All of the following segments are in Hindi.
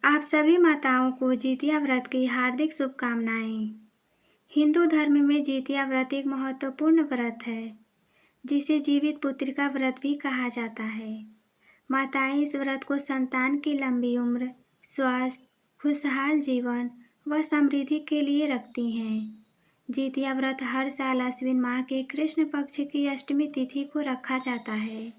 आप सभी माताओं को जितिया व्रत की हार्दिक शुभकामनाएं। हिंदू धर्म में जितिया व्रत एक महत्वपूर्ण व्रत है, जिसे जीवित पुत्री का व्रत भी कहा जाता है। माताएं इस व्रत को संतान की लंबी उम्र, स्वास्थ्य, खुशहाल जीवन व समृद्धि के लिए रखती हैं। जितिया व्रत हर साल अश्विन माह के कृष्ण पक्ष की अष्टमी तिथि को रखा जाता है।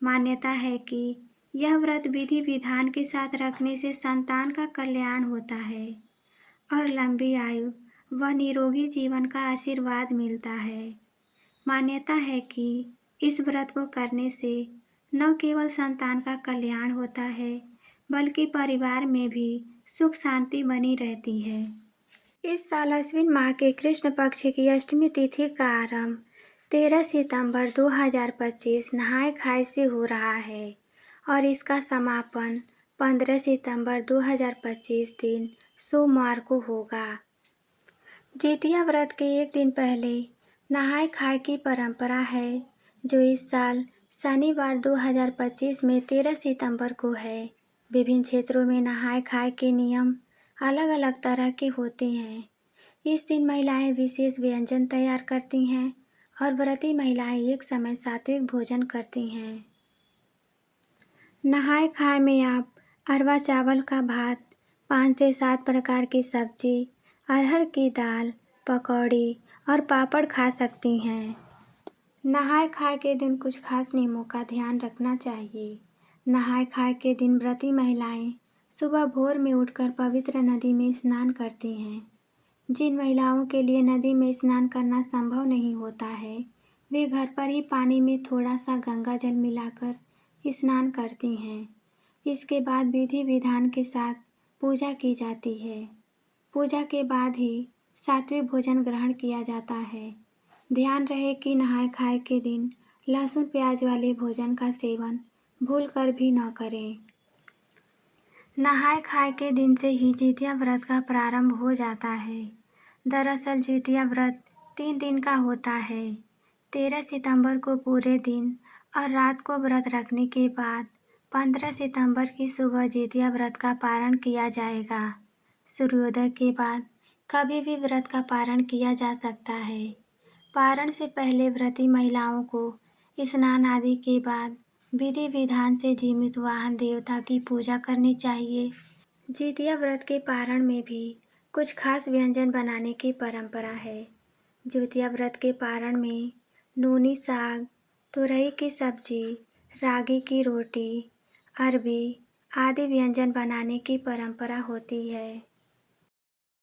मान्यता है कि यह व्रत विधि विधान के साथ रखने से संतान का कल्याण होता है और लंबी आयु व निरोगी जीवन का आशीर्वाद मिलता है। मान्यता है कि इस व्रत को करने से न केवल संतान का कल्याण होता है, बल्कि परिवार में भी सुख शांति बनी रहती है। इस साल अश्विन माह के कृष्ण पक्ष की अष्टमी तिथि का आरंभ 13 सितंबर 2025 नहाय खाय से हो रहा है और इसका समापन 15 सितंबर 2025 दिन सोमवार को होगा। जितिया व्रत के एक दिन पहले नहाय खाय की परंपरा है, जो इस साल शनिवार 2025 में 13 सितंबर को है। विभिन्न क्षेत्रों में नहाय खाय के नियम अलग अलग तरह के होते हैं। इस दिन महिलाएं विशेष व्यंजन तैयार करती हैं और व्रती महिलाएं एक समय सात्विक भोजन करती हैं। नहाय खाय में आप अरवा चावल का भात, 5 से 7 प्रकार की सब्जी, अरहर की दाल, पकौड़ी और पापड़ खा सकती हैं। नहाय खाय के दिन कुछ खास नियमों का ध्यान रखना चाहिए। नहाय खाय के दिन व्रती महिलाएं सुबह भोर में उठकर पवित्र नदी में स्नान करती हैं। जिन महिलाओं के लिए नदी में स्नान करना संभव नहीं होता है, वे घर पर ही पानी में थोड़ा सा गंगा जल मिलाकर स्नान करती हैं। इसके बाद विधि विधान के साथ पूजा की जाती है। पूजा के बाद ही सात्विक भोजन ग्रहण किया जाता है। ध्यान रहे कि नहाय खाय के दिन लहसुन प्याज वाले भोजन का सेवन भूलकर भी न करें। नहाय खाय के दिन से ही जितिया व्रत का प्रारंभ हो जाता है। दरअसल जितिया व्रत 3 दिन का होता है। 13 सितंबर को पूरे दिन और रात को व्रत रखने के बाद 15 सितंबर की सुबह जितिया व्रत का पारण किया जाएगा। सूर्योदय के बाद कभी भी व्रत का पारण किया जा सकता है। पारण से पहले व्रती महिलाओं को स्नान आदि के बाद विधि विधान से जीवित वाहन देवता की पूजा करनी चाहिए। जितिया व्रत के पारण में भी कुछ खास व्यंजन बनाने की परंपरा है। जितिया व्रत के पारण में नूनी साग, तुरई की सब्जी, रागी की रोटी, अरबी आदि व्यंजन बनाने की परंपरा होती है।